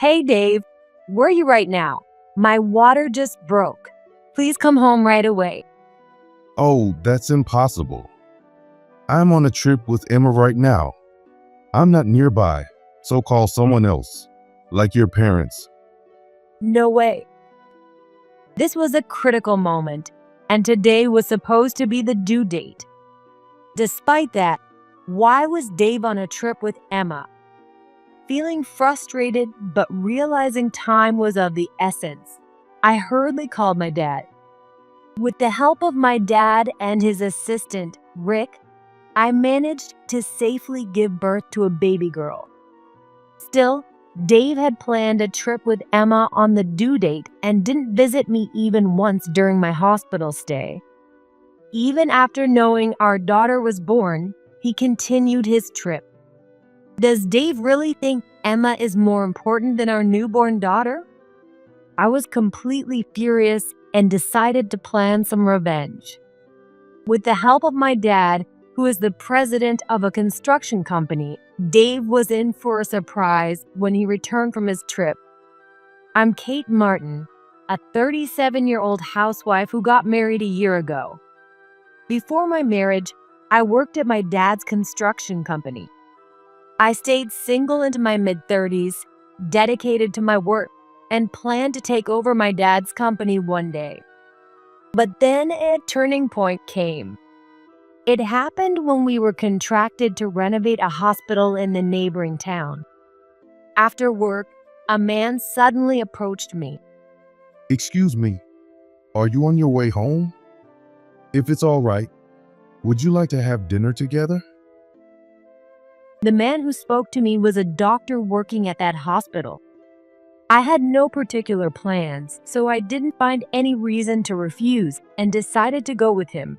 Hey Dave, where are you right now? My water just broke. Please come home right away. Oh, that's impossible. I'm on a trip with Emma right now. I'm not nearby, so call someone else, like your parents. No way. This was a critical moment, and today was supposed to be the due date. Despite that, why was Dave on a trip with Emma? Feeling frustrated but realizing time was of the essence, I hurriedly called my dad. With the help of my dad and his assistant, Rick, I managed to safely give birth to a baby girl. Still, Dave had planned a trip with Emma on the due date and didn't visit me even once during my hospital stay. Even after knowing our daughter was born, he continued his trip. Does Dave really think Emma is more important than our newborn daughter? I was completely furious and decided to plan some revenge. With the help of my dad, who is the president of a construction company, Dave was in for a surprise when he returned from his trip. I'm Kate Martin, a 37-year-old housewife who got married a year ago. Before my marriage, I worked at my dad's construction company. I stayed single into my mid-30s, dedicated to my work, and planned to take over my dad's company one day. But then a turning point came. It happened when we were contracted to renovate a hospital in the neighboring town. After work, a man suddenly approached me. Excuse me, are you on your way home? If it's all right, would you like to have dinner together? The man who spoke to me was a doctor working at that hospital. I had no particular plans, so I didn't find any reason to refuse and decided to go with him.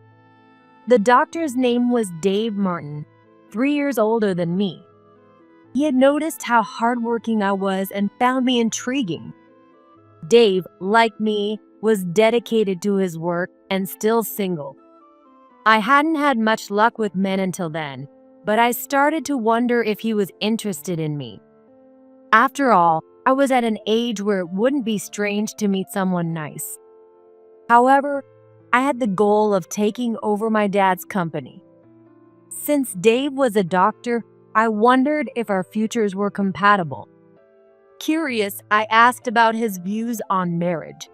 The doctor's name was Dave Martin, 3 years older than me. He had noticed how hardworking I was and found me intriguing. Dave, like me, was dedicated to his work and still single. I hadn't had much luck with men until then, but I started to wonder if he was interested in me. After all, I was at an age where it wouldn't be strange to meet someone nice. However, I had the goal of taking over my dad's company. Since Dave was a doctor, I wondered if our futures were compatible. Curious, I asked about his views on marriage.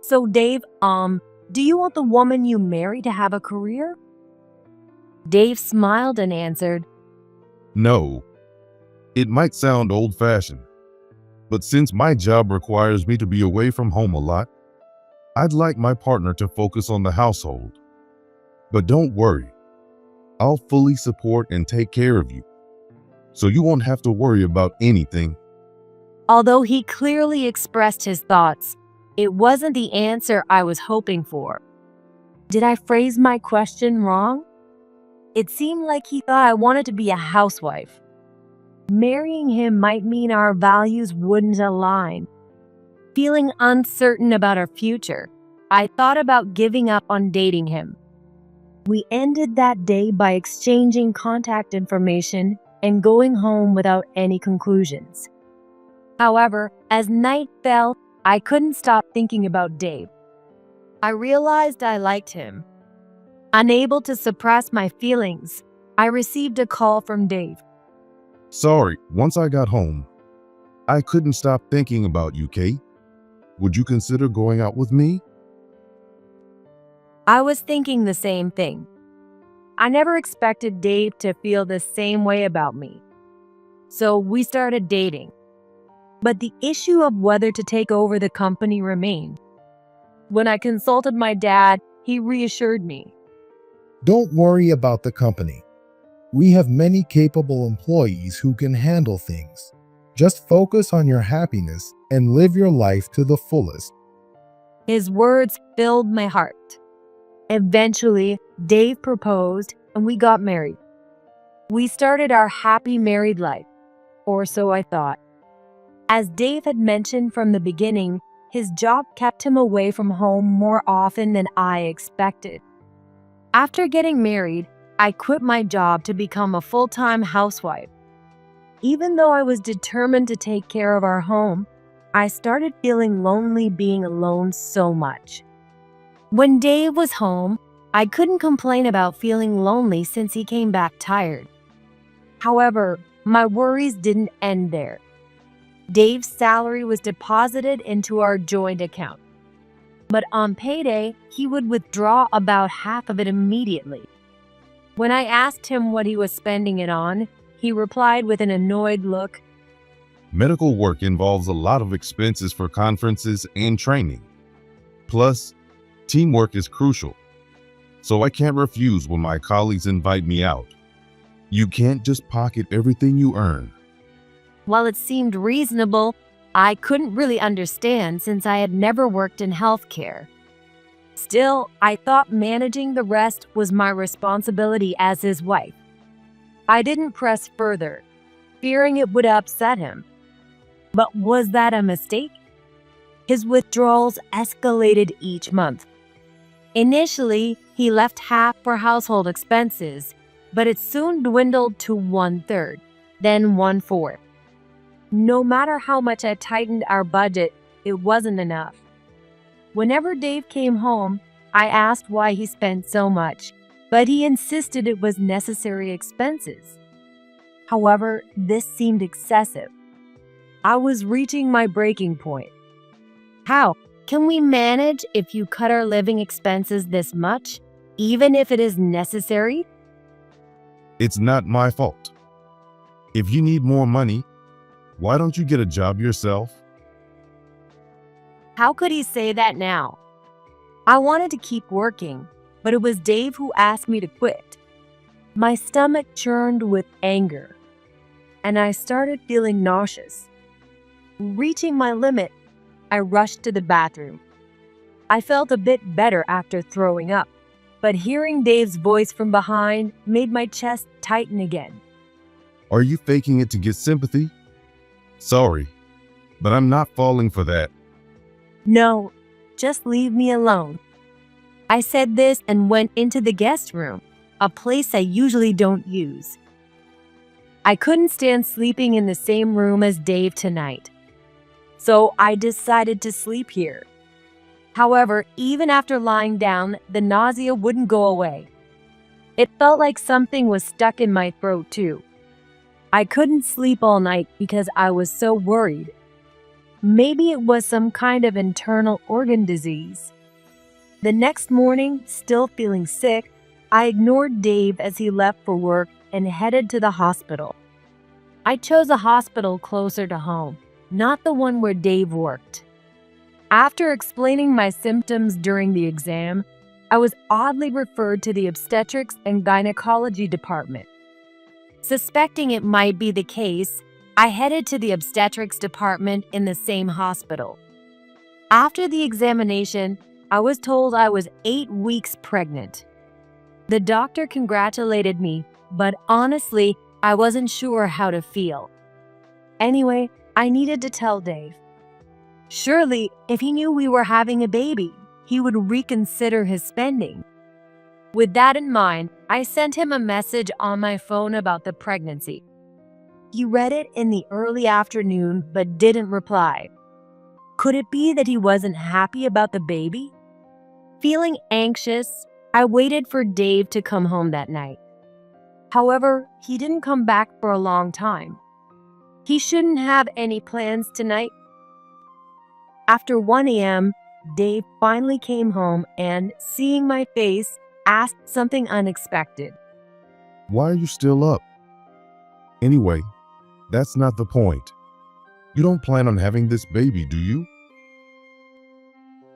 So Dave, do you want the woman you marry to have a career? Dave smiled and answered, No. It might sound old-fashioned, but since my job requires me to be away from home a lot, I'd like my partner to focus on the household. But don't worry, I'll fully support and take care of you, so you won't have to worry about anything. Although he clearly expressed his thoughts, it wasn't the answer I was hoping for. Did I phrase my question wrong? It seemed like he thought I wanted to be a housewife. Marrying him might mean our values wouldn't align. Feeling uncertain about our future, I thought about giving up on dating him. We ended that day by exchanging contact information and going home without any conclusions. However, as night fell, I couldn't stop thinking about Dave. I realized I liked him. Unable to suppress my feelings, I received a call from Dave. Sorry, once I got home, I couldn't stop thinking about you, Kate. Would you consider going out with me? I was thinking the same thing. I never expected Dave to feel the same way about me. So we started dating. But the issue of whether to take over the company remained. When I consulted my dad, he reassured me. Don't worry about the company. We have many capable employees who can handle things. Just focus on your happiness and live your life to the fullest. His words filled my heart. Eventually, Dave proposed and we got married. We started our happy married life, or so I thought. As Dave had mentioned from the beginning, his job kept him away from home more often than I expected. After getting married, I quit my job to become a full-time housewife. Even though I was determined to take care of our home, I started feeling lonely being alone so much. When Dave was home, I couldn't complain about feeling lonely since he came back tired. However, my worries didn't end there. Dave's salary was deposited into our joint account, but on payday, he would withdraw about half of it immediately. When I asked him what he was spending it on, he replied with an annoyed look, Medical work involves a lot of expenses for conferences and training. Plus, teamwork is crucial, so I can't refuse when my colleagues invite me out. You can't just pocket everything you earn. While it seemed reasonable, I couldn't really understand since I had never worked in healthcare. Still, I thought managing the rest was my responsibility as his wife. I didn't press further, fearing it would upset him. But was that a mistake? His withdrawals escalated each month. Initially, he left half for household expenses, but it soon dwindled to 1/3, then 1/4. No matter how much I tightened our budget, it wasn't enough. Whenever Dave came home, I asked why he spent so much, but he insisted it was necessary expenses. However, this seemed excessive. I was reaching my breaking point. How can we manage if you cut our living expenses this much, even if it is necessary? It's not my fault. If you need more money, why don't you get a job yourself? How could he say that now? I wanted to keep working, but it was Dave who asked me to quit. My stomach churned with anger, and I started feeling nauseous. Reaching my limit, I rushed to the bathroom. I felt a bit better after throwing up, but hearing Dave's voice from behind made my chest tighten again. Are you faking it to get sympathy? Sorry, but I'm not falling for that. No, just leave me alone. I said this and went into the guest room, a place I usually don't use. I couldn't stand sleeping in the same room as Dave tonight, so I decided to sleep here. However, even after lying down, the nausea wouldn't go away. It felt like something was stuck in my throat too. I couldn't sleep all night because I was so worried. Maybe it was some kind of internal organ disease. The next morning, still feeling sick, I ignored Dave as he left for work and headed to the hospital. I chose a hospital closer to home, not the one where Dave worked. After explaining my symptoms during the exam, I was oddly referred to the obstetrics and gynecology department. Suspecting it might be the case, I headed to the obstetrics department in the same hospital. After the examination, I was told I was 8 weeks pregnant. The doctor congratulated me, but honestly, I wasn't sure how to feel. Anyway, I needed to tell Dave. Surely, if he knew we were having a baby, he would reconsider his spending. With that in mind, I sent him a message on my phone about the pregnancy. He read it in the early afternoon but didn't reply. Could it be that he wasn't happy about the baby? Feeling anxious, I waited for Dave to come home that night. However, he didn't come back for a long time. He shouldn't have any plans tonight. After 1 a.m., Dave finally came home and, seeing my face, asked something unexpected. Why are you still up? Anyway, that's not the point. You don't plan on having this baby, do you?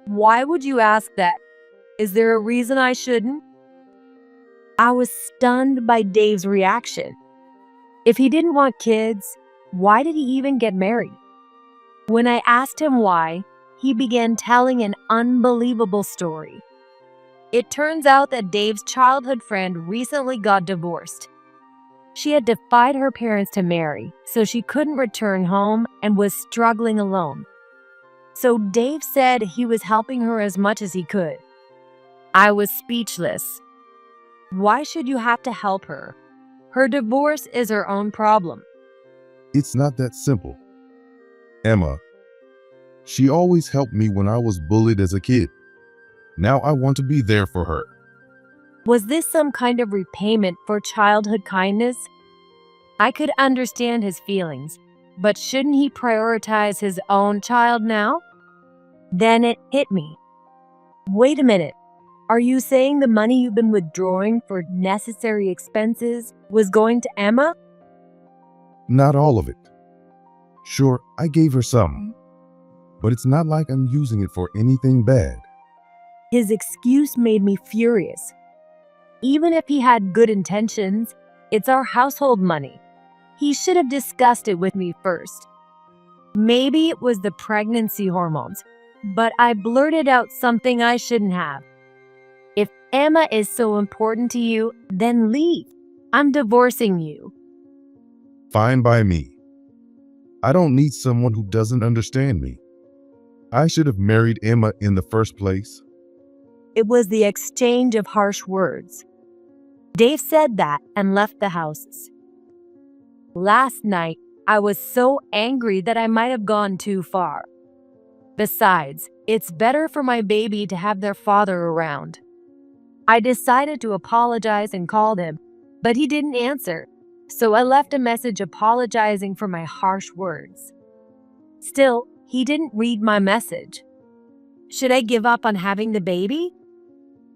Why would you ask that? Is there a reason I shouldn't? I was stunned by Dave's reaction. If he didn't want kids, why did he even get married? When I asked him why, he began telling an unbelievable story. It turns out that Dave's childhood friend recently got divorced. She had defied her parents to marry, so she couldn't return home and was struggling alone. So Dave said he was helping her as much as he could. I was speechless. Why should you have to help her? Her divorce is her own problem. It's not that simple. Emma, she always helped me when I was bullied as a kid. Now I want to be there for her. Was this some kind of repayment for childhood kindness? I could understand his feelings, but shouldn't he prioritize his own child now? Then it hit me. Wait a minute. Are you saying the money you've been withdrawing for necessary expenses was going to Emma? Not all of it. Sure, I gave her some, but it's not like I'm using it for anything bad. His excuse made me furious. Even if he had good intentions, it's our household money. He should have discussed it with me first. Maybe it was the pregnancy hormones, but I blurted out something I shouldn't have. If Emma is so important to you, then leave. I'm divorcing you. Fine by me. I don't need someone who doesn't understand me. I should have married Emma in the first place. It was the exchange of harsh words. Dave said that and left the house. Last night, I was so angry that I might have gone too far. Besides, it's better for my baby to have their father around. I decided to apologize and called him, but he didn't answer, so I left a message apologizing for my harsh words. Still, he didn't read my message. Should I give up on having the baby?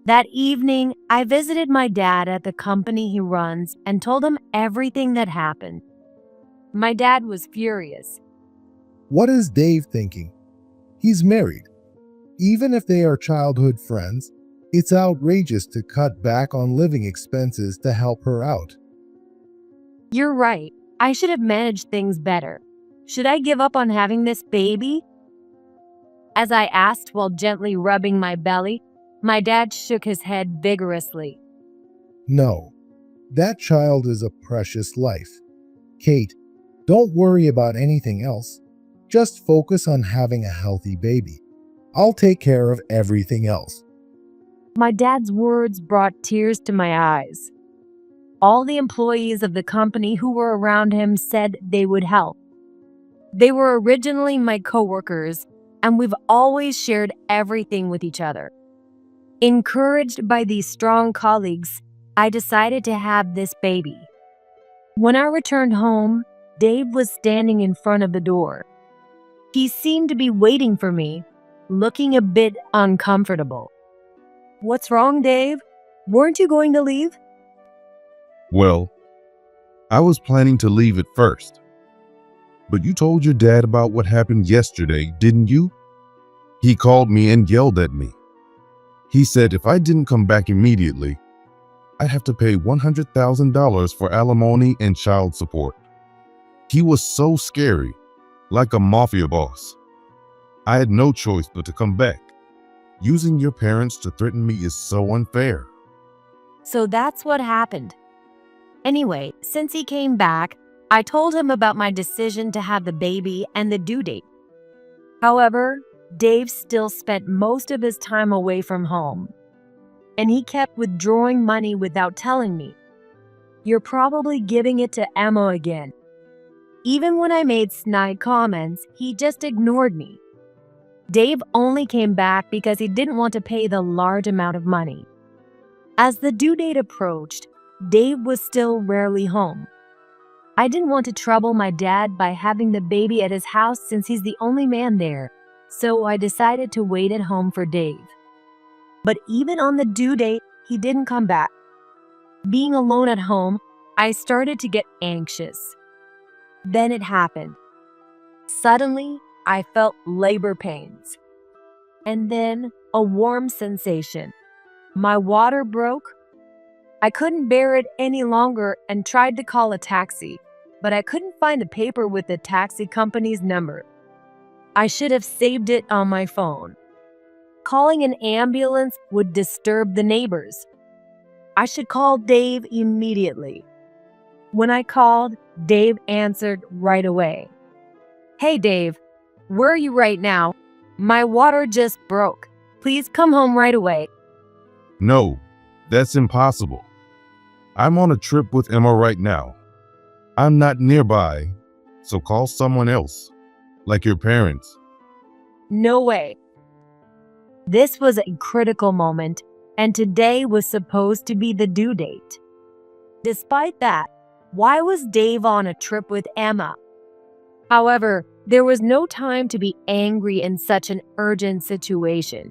That evening, I visited my dad at the company he runs and told him everything that happened. My dad was furious. What is Dave thinking? He's married. Even if they are childhood friends, it's outrageous to cut back on living expenses to help her out. You're right. I should have managed things better. Should I give up on having this baby? As I asked while gently rubbing my belly, my dad shook his head vigorously. No, that child is a precious life. Kate, don't worry about anything else. Just focus on having a healthy baby. I'll take care of everything else. My dad's words brought tears to my eyes. All the employees of the company who were around him said they would help. They were originally my coworkers, and we've always shared everything with each other. Encouraged by these strong colleagues, I decided to have this baby. When I returned home, Dave was standing in front of the door. He seemed to be waiting for me, looking a bit uncomfortable. What's wrong, Dave? Weren't you going to leave? Well, I was planning to leave at first. But you told your dad about what happened yesterday, didn't you? He called me and yelled at me. He said if I didn't come back immediately, I'd have to pay $100,000 for alimony and child support. He was so scary, like a mafia boss. I had no choice but to come back. Using your parents to threaten me is so unfair. So that's what happened. Anyway, since he came back, I told him about my decision to have the baby and the due date. However, Dave still spent most of his time away from home, and he kept withdrawing money without telling me. You're probably giving it to Emma again. Even when I made snide comments, he just ignored me. Dave only came back because he didn't want to pay the large amount of money. As the due date approached, Dave was still rarely home. I didn't want to trouble my dad by having the baby at his house since he's the only man there, so I decided to wait at home for Dave. But even on the due date, he didn't come back. Being alone at home, I started to get anxious. Then it happened. Suddenly, I felt labor pains. And then a warm sensation. My water broke. I couldn't bear it any longer and tried to call a taxi, but I couldn't find the paper with the taxi company's number. I should have saved it on my phone. Calling an ambulance would disturb the neighbors. I should call Dave immediately. When I called, Dave answered right away. Hey Dave, where are you right now? My water just broke. Please come home right away. No, that's impossible. I'm on a trip with Emma right now. I'm not nearby, so call someone else, like your parents. No way. This was a critical moment, and today was supposed to be the due date. Despite that, why was Dave on a trip with Emma? However, there was no time to be angry in such an urgent situation.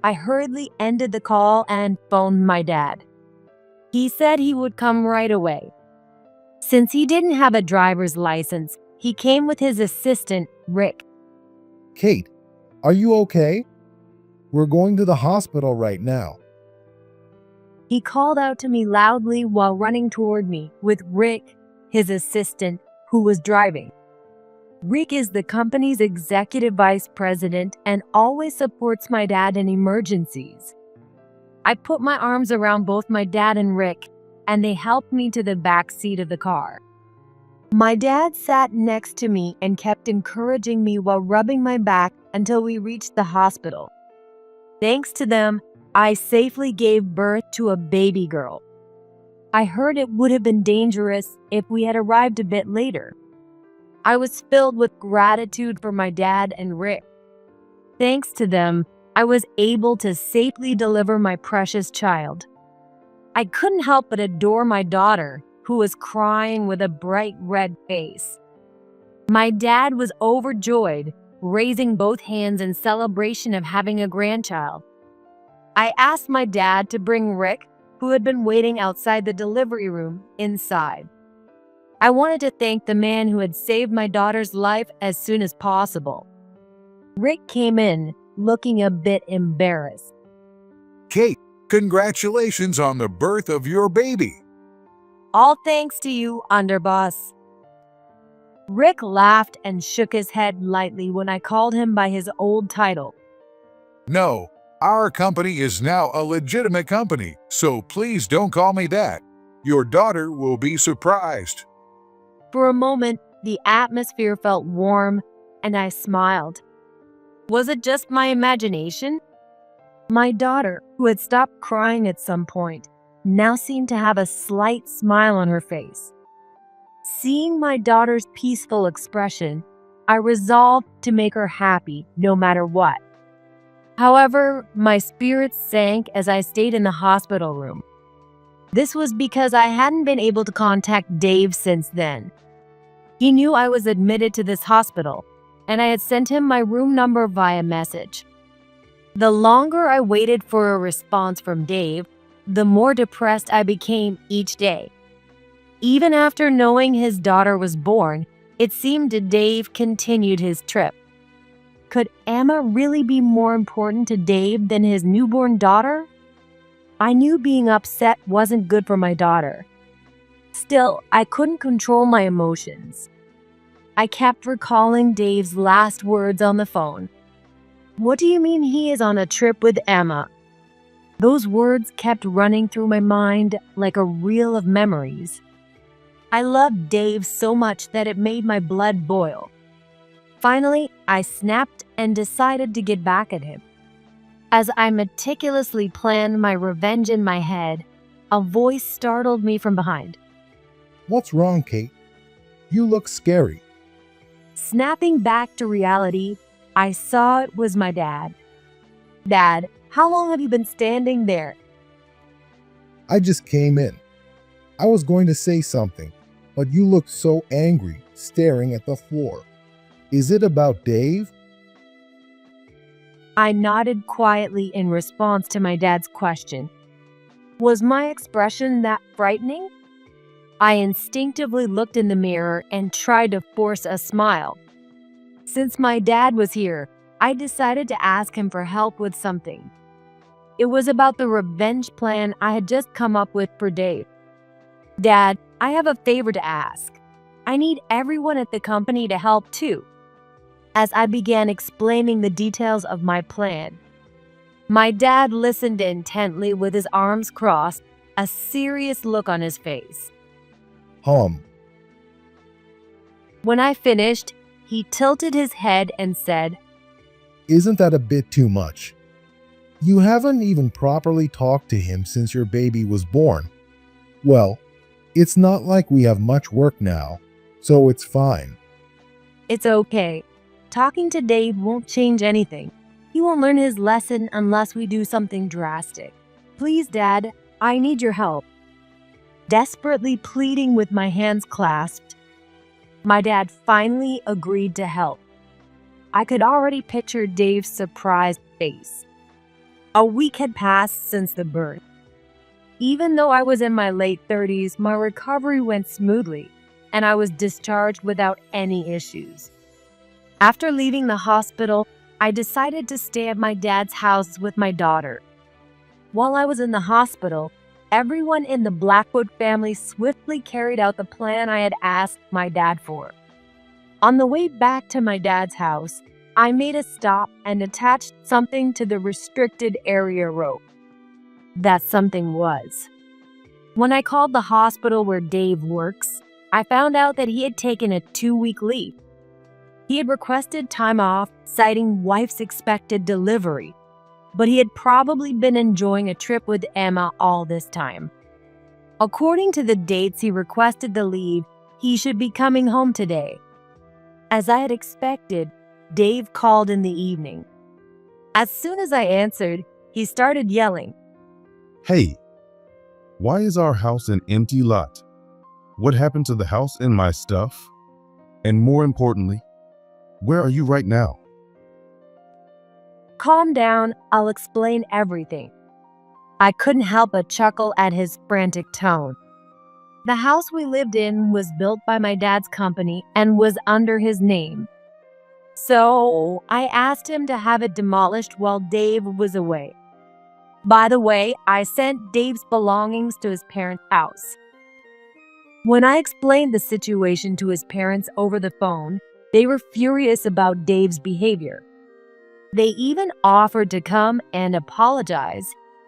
I hurriedly ended the call and phoned my dad. He said he would come right away. Since he didn't have a driver's license, he came with his assistant, Rick. Kate, are you okay? We're going to the hospital right now. He called out to me loudly while running toward me with Rick, his assistant, who was driving. Rick is the company's executive vice president and always supports my dad in emergencies. I put my arms around both my dad and Rick, and they helped me to the back seat of the car. My dad sat next to me and kept encouraging me while rubbing my back until we reached the hospital. Thanks to them, I safely gave birth to a baby girl. I heard it would have been dangerous if we had arrived a bit later. I was filled with gratitude for my dad and Rick. Thanks to them, I was able to safely deliver my precious child. I couldn't help but adore my daughter, who was crying with a bright red face. My dad was overjoyed, raising both hands in celebration of having a grandchild. I asked my dad to bring Rick, who had been waiting outside the delivery room, inside. I wanted to thank the man who had saved my daughter's life as soon as possible. Rick came in, looking a bit embarrassed. Kate, congratulations on the birth of your baby. All thanks to you, underboss. Rick laughed and shook his head lightly when I called him by his old title. No, our company is now a legitimate company, so please don't call me that. Your daughter will be surprised. For a moment, the atmosphere felt warm, and I smiled. Was it just my imagination? My daughter, who had stopped crying at some point, now seemed to have a slight smile on her face. Seeing my daughter's peaceful expression, I resolved to make her happy no matter what. However, my spirits sank as I stayed in the hospital room. This was because I hadn't been able to contact Dave since then. He knew I was admitted to this hospital, and I had sent him my room number via message. The longer I waited for a response from Dave, the more depressed I became each day. Even after knowing his daughter was born, it seemed Dave continued his trip. Could Emma really be more important to Dave than his newborn daughter? I knew being upset wasn't good for my daughter. Still, I couldn't control my emotions. I kept recalling Dave's last words on the phone. "What do you mean he is on a trip with Emma?" Those words kept running through my mind like a reel of memories. I loved Dave so much that it made my blood boil. Finally, I snapped and decided to get back at him. As I meticulously planned my revenge in my head, a voice startled me from behind. What's wrong, Kate? You look scary. Snapping back to reality, I saw it was my dad. "Dad, how long have you been standing there?" I just came in. I was going to say something, but you looked so angry, staring at the floor. Is it about Dave? I nodded quietly in response to my dad's question. Was my expression that frightening? I instinctively looked in the mirror and tried to force a smile. Since my dad was here, I decided to ask him for help with something. It was about the revenge plan I had just come up with for Dave. "Dad, I have a favor to ask. I need everyone at the company to help too." As I began explaining the details of my plan, my dad listened intently with his arms crossed, a serious look on his face. When I finished, he tilted his head and said, Isn't that a bit too much? You haven't even properly talked to him since your baby was born. Well, it's not like we have much work now, so it's fine. It's okay. Talking to Dave won't change anything. He won't learn his lesson unless we do something drastic. Please, Dad, I need your help. Desperately pleading with my hands clasped, my dad finally agreed to help. I could already picture Dave's surprised face. A week had passed since the birth. Even though I was in my late 30s, my recovery went smoothly, and I was discharged without any issues. After leaving the hospital, I decided to stay at my dad's house with my daughter. While I was in the hospital, everyone in the Blackwood family swiftly carried out the plan I had asked my dad for. On the way back to my dad's house, I made a stop and attached something to the restricted area rope. That something was. When I called the hospital where Dave works, I found out that he had taken a 2-week leave. He had requested time off, citing wife's expected delivery, but he had probably been enjoying a trip with Emma all this time. According to the dates he requested the leave, he should be coming home today. As I had expected, Dave called in the evening. As soon as I answered, he started yelling. Hey, why is our house an empty lot? What happened to the house and my stuff? And more importantly, where are you right now? Calm down, I'll explain everything. I couldn't help but chuckle at his frantic tone. The house we lived in was built by my dad's company and was under his name. So I asked him to have it demolished while Dave was away. By the way, I sent Dave's belongings to his parents' house. When I explained the situation to his parents over the phone, they were furious about Dave's behavior. They even offered to come and apologize,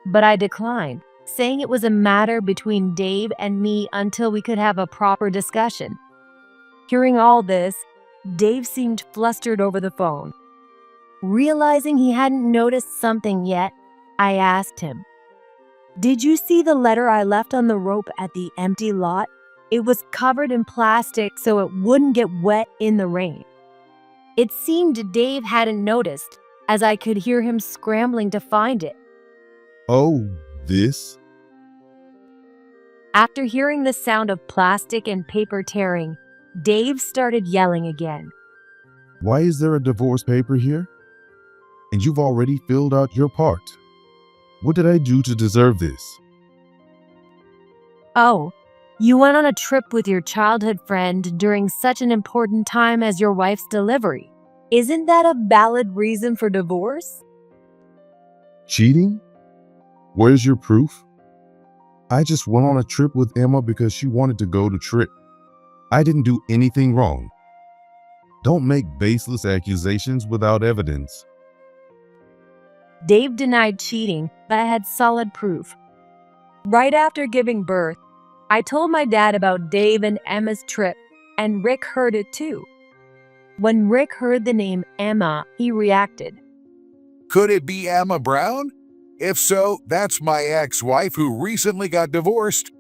but I declined, saying it was a matter between Dave and me until we could have a proper discussion. Hearing all this, Dave seemed flustered over the phone. Realizing he hadn't noticed something yet, I asked him, "Did you see the letter I left on the rope at the empty lot? It was covered in plastic so it wouldn't get wet in the rain." It seemed Dave hadn't noticed, as I could hear him scrambling to find it. Oh, this? After hearing the sound of plastic and paper tearing, Dave started yelling again. Why is there a divorce paper here? And you've already filled out your part. What did I do to deserve this? Oh, you went on a trip with your childhood friend during such an important time as your wife's delivery. Isn't that a valid reason for divorce? Cheating? Where's your proof? I just went on a trip with Emma because she wanted to go to trip. I didn't do anything wrong. Don't make baseless accusations without evidence. Dave denied cheating, but I had solid proof. Right after giving birth, I told my dad about Dave and Emma's trip, and Rick heard it too. When Rick heard the name Emma, he reacted. Could it be Emma Brown? If so, that's my ex-wife who recently got divorced.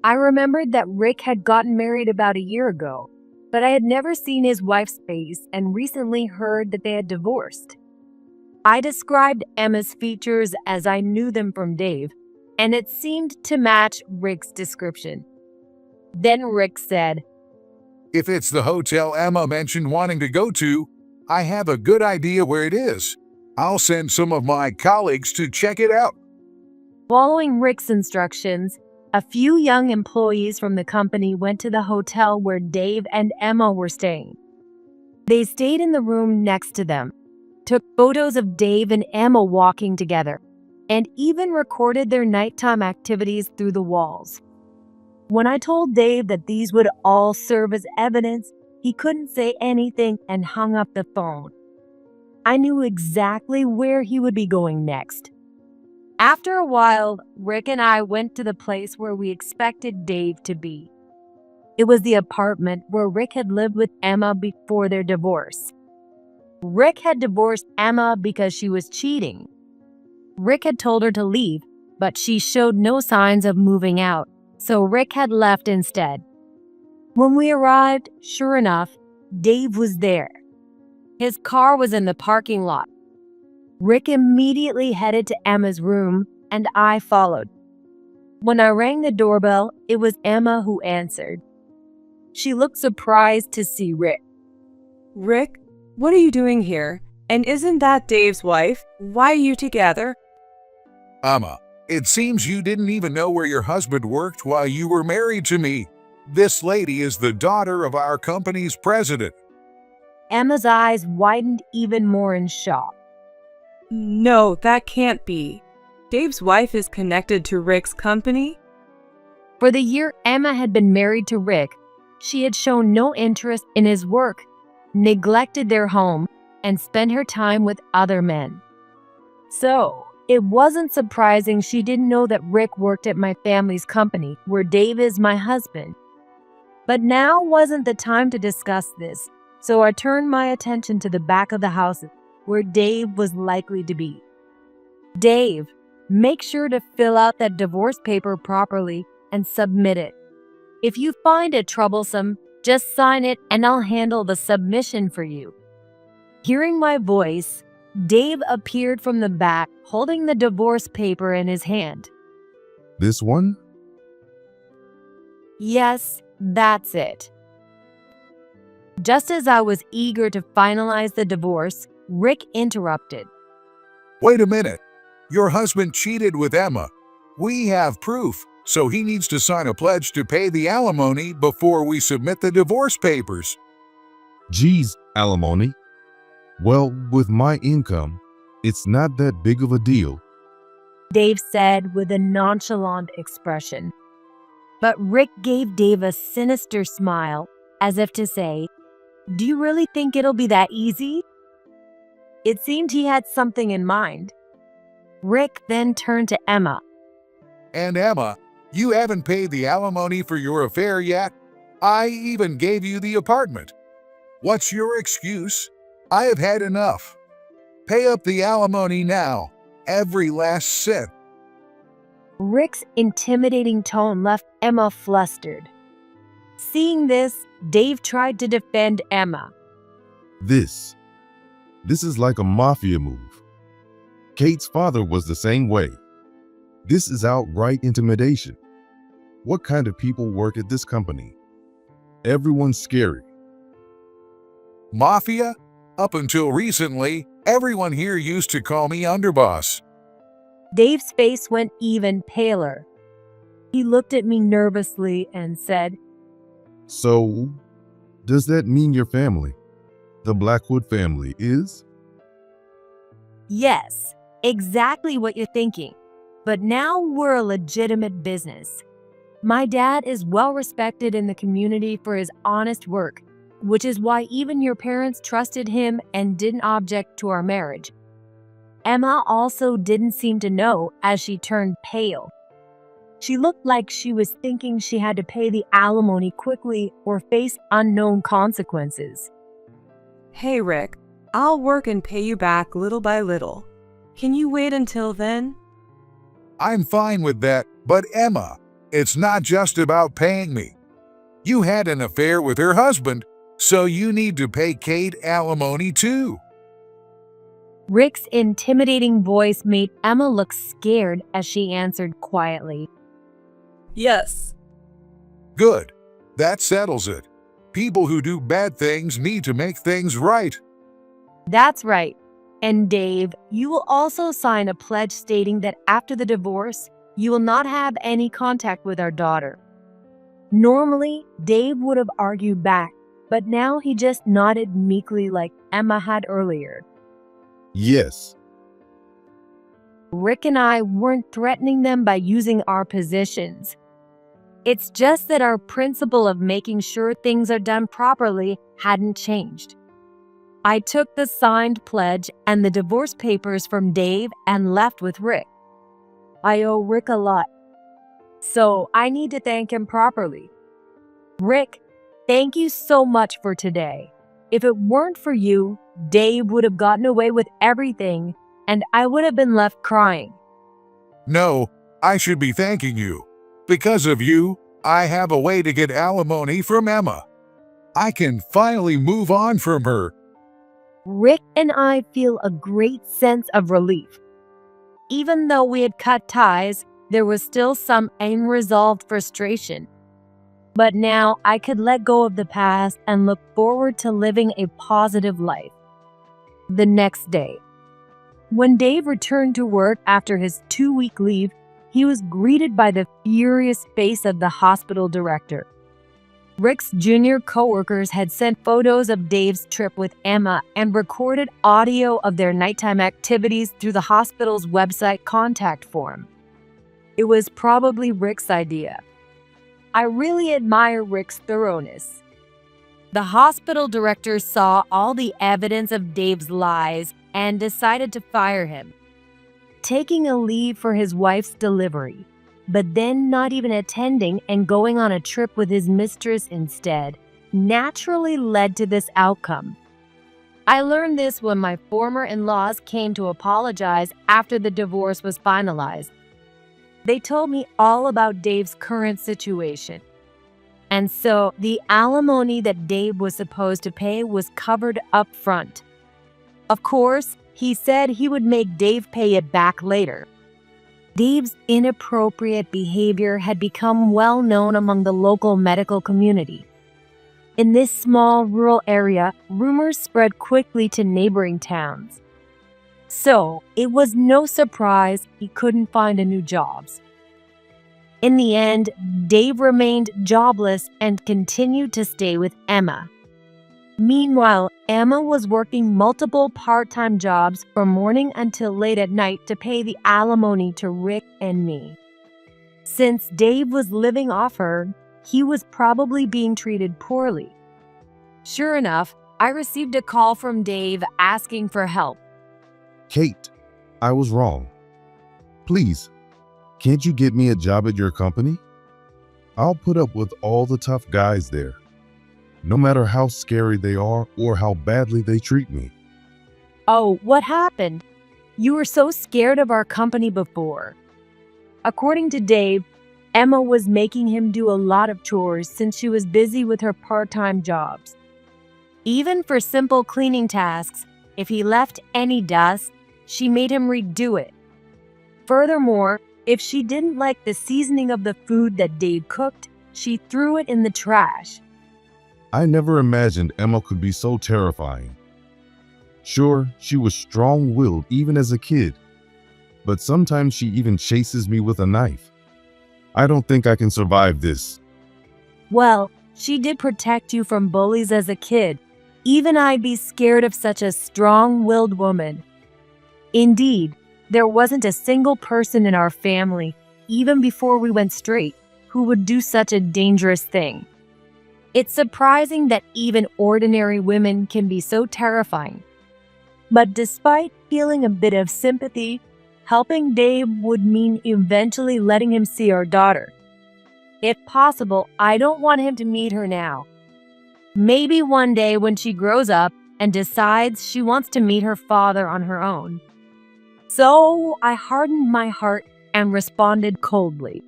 I remembered that Rick had gotten married about a year ago, but I had never seen his wife's face and recently heard that they had divorced. I described Emma's features as I knew them from Dave, and it seemed to match Rick's description. Then Rick said, If it's the hotel Emma mentioned wanting to go to, I have a good idea where it is. I'll send some of my colleagues to check it out. Following Rick's instructions, a few young employees from the company went to the hotel where Dave and Emma were staying. They stayed in the room next to them, took photos of Dave and Emma walking together, and even recorded their nighttime activities through the walls. When I told Dave that these would all serve as evidence, he couldn't say anything and hung up the phone. I knew exactly where he would be going next. After a while, Rick and I went to the place where we expected Dave to be. It was the apartment where Rick had lived with Emma before their divorce. Rick had divorced Emma because she was cheating. Rick had told her to leave, but she showed no signs of moving out, so Rick had left instead. When we arrived, sure enough, Dave was there. His car was in the parking lot. Rick immediately headed to Emma's room, and I followed. When I rang the doorbell, it was Emma who answered. She looked surprised to see Rick. Rick, what are you doing here? And isn't that Dave's wife? Why are you together? Emma, it seems you didn't even know where your husband worked while you were married to me. This lady is the daughter of our company's president. Emma's eyes widened even more in shock. No, that can't be. Dave's wife is connected to Rick's company? For the year Emma had been married to Rick, she had shown no interest in his work, neglected their home, and spent her time with other men. So, it wasn't surprising she didn't know that Rick worked at my family's company, where Dave is my husband. But now wasn't the time to discuss this, so I turned my attention to the back of the house, where Dave was likely to be. Dave, make sure to fill out that divorce paper properly and submit it. If you find it troublesome, just sign it and I'll handle the submission for you. Hearing my voice, Dave appeared from the back holding the divorce paper in his hand. This one? Yes, that's it. Just as I was eager to finalize the divorce, Rick interrupted. Wait a minute. Your husband cheated with Emma. We have proof, so he needs to sign a pledge to pay the alimony before we submit the divorce papers. Geez, alimony. Well, with my income, it's not that big of a deal. Dave said with a nonchalant expression. But Rick gave Dave a sinister smile, as if to say, "Do you really think it'll be that easy?" It seemed he had something in mind. Rick then turned to Emma. And Emma, you haven't paid the alimony for your affair yet. I even gave you the apartment. What's your excuse? I have had enough. Pay up the alimony now, every last cent. Rick's intimidating tone left Emma flustered. Seeing this, Dave tried to defend Emma. This is like a mafia move. Kate's father was the same way. This is outright intimidation. What kind of people work at this company? Everyone's scary. Mafia? Up until recently, everyone here used to call me underboss. Dave's face went even paler. He looked at me nervously and said, So, does that mean your family, the Blackwood family, is? "Yes, exactly what you're thinking. But now we're a legitimate business. My dad is well respected in the community for his honest work, which is why even your parents trusted him and didn't object to our marriage." Emma also didn't seem to know as she turned pale. She looked like she was thinking she had to pay the alimony quickly or face unknown consequences. Hey Rick, I'll work and pay you back little by little. Can you wait until then? I'm fine with that, but Emma, it's not just about paying me. You had an affair with her husband, so you need to pay Kate alimony too. Rick's intimidating voice made Emma look scared as she answered quietly. Yes. Good. That settles it. People who do bad things need to make things right. That's right. And Dave, you will also sign a pledge stating that after the divorce, you will not have any contact with our daughter. Normally, Dave would have argued back, but now he just nodded meekly like Emma had earlier. Yes. Rick and I weren't threatening them by using our positions. It's just that our principle of making sure things are done properly hadn't changed. I took the signed pledge and the divorce papers from Dave and left with Rick. I owe Rick a lot, so I need to thank him properly. Rick, thank you so much for today. If it weren't for you, Dave would have gotten away with everything, and I would have been left crying. No, I should be thanking you. Because of you, I have a way to get alimony from Emma. I can finally move on from her. Rick and I feel a great sense of relief. Even though we had cut ties, there was still some unresolved frustration. But now I could let go of the past and look forward to living a positive life. The next day, when Dave returned to work after his 2-week leave, he was greeted by the furious face of the hospital director. Rick's junior coworkers had sent photos of Dave's trip with Emma and recorded audio of their nighttime activities through the hospital's website contact form. It was probably Rick's idea. I really admire Rick's thoroughness. The hospital director saw all the evidence of Dave's lies and decided to fire him, taking a leave for his wife's delivery, but then not even attending and going on a trip with his mistress instead, naturally led to this outcome. I learned this when my former in-laws came to apologize after the divorce was finalized. They told me all about Dave's current situation. And so the alimony that Dave was supposed to pay was covered up front. Of course, he said he would make Dave pay it back later. Dave's inappropriate behavior had become well known among the local medical community. In this small rural area, rumors spread quickly to neighboring towns. So, it was no surprise he couldn't find a new job. In the end, Dave remained jobless and continued to stay with Emma. Meanwhile, Emma was working multiple part-time jobs from morning until late at night to pay the alimony to Rick and me. Since Dave was living off her, he was probably being treated poorly. Sure enough, I received a call from Dave asking for help. Kate, I was wrong. Please, can't you get me a job at your company? I'll put up with all the tough guys there, no matter how scary they are or how badly they treat me. Oh, what happened? You were so scared of our company before. According to Dave, Emma was making him do a lot of chores since she was busy with her part-time jobs. Even for simple cleaning tasks, if he left any dust, she made him redo it. Furthermore, if she didn't like the seasoning of the food that Dave cooked, she threw it in the trash. I never imagined Emma could be so terrifying. Sure, she was strong-willed even as a kid, but sometimes she even chases me with a knife. I don't think I can survive this. Well, she did protect you from bullies as a kid. Even I'd be scared of such a strong-willed woman. Indeed, there wasn't a single person in our family, even before we went straight, who would do such a dangerous thing. It's surprising that even ordinary women can be so terrifying. But despite feeling a bit of sympathy, helping Dave would mean eventually letting him see our daughter. If possible, I don't want him to meet her now. Maybe one day when she grows up and decides she wants to meet her father on her own. So I hardened my heart and responded coldly.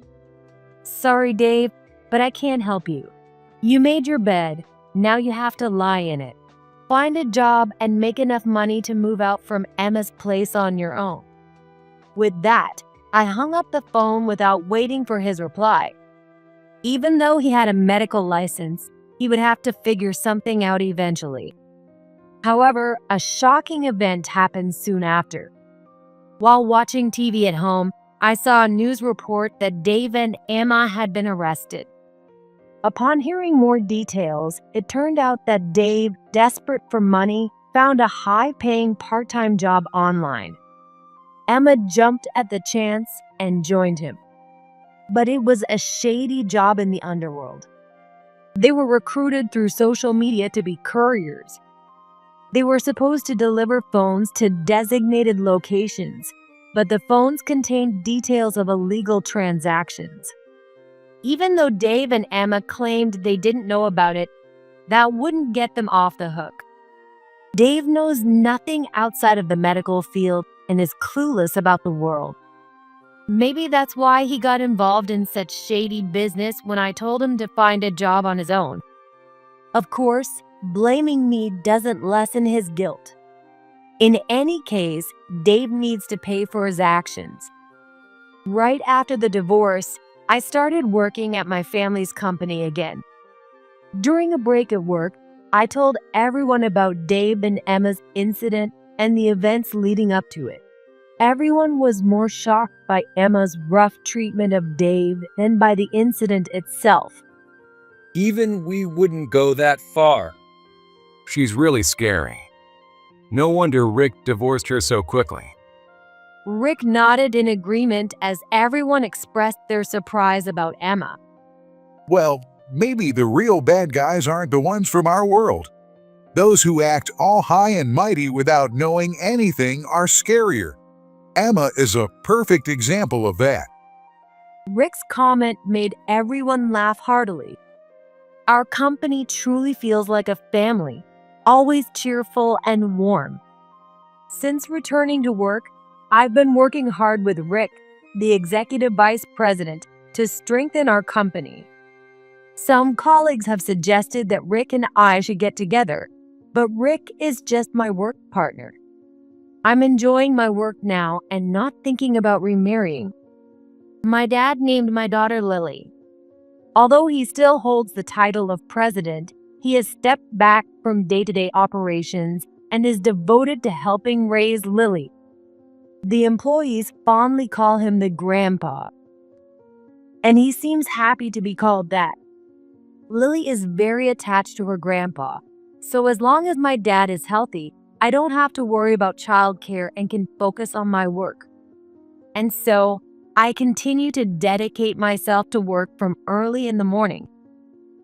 Sorry, Dave, but I can't help you. You made your bed, now you have to lie in it. Find a job and make enough money to move out from Emma's place on your own. With that, I hung up the phone without waiting for his reply. Even though he had a medical license, he would have to figure something out eventually. However, a shocking event happened soon after. While watching TV at home, I saw a news report that Dave and Emma had been arrested. Upon hearing more details, it turned out that Dave, desperate for money, found a high-paying part-time job online. Emma jumped at the chance and joined him. But it was a shady job in the underworld. They were recruited through social media to be couriers. They were supposed to deliver phones to designated locations, but the phones contained details of illegal transactions. Even though Dave and Emma claimed they didn't know about it, that wouldn't get them off the hook. Dave knows nothing outside of the medical field and is clueless about the world. Maybe that's why he got involved in such shady business when I told him to find a job on his own. Of course, blaming me doesn't lessen his guilt. In any case, Dave needs to pay for his actions. Right after the divorce, I started working at my family's company again. During a break at work, I told everyone about Dave and Emma's incident and the events leading up to it. Everyone was more shocked by Emma's rough treatment of Dave than by the incident itself. Even we wouldn't go that far. She's really scary. No wonder Rick divorced her so quickly. Rick nodded in agreement as everyone expressed their surprise about Emma. Well, maybe the real bad guys aren't the ones from our world. Those who act all high and mighty without knowing anything are scarier. Emma is a perfect example of that. Rick's comment made everyone laugh heartily. Our company truly feels like a family, always cheerful and warm. Since returning to work, I've been working hard with Rick, the executive vice president, to strengthen our company. Some colleagues have suggested that Rick and I should get together, but Rick is just my work partner. I'm enjoying my work now and not thinking about remarrying. My dad named my daughter Lily. Although he still holds the title of president, he has stepped back from day-to-day operations and is devoted to helping raise Lily. The employees fondly call him the grandpa, and he seems happy to be called that. Lily is very attached to her grandpa, so as long as my dad is healthy, I don't have to worry about childcare and can focus on my work. And so, I continue to dedicate myself to work from early in the morning.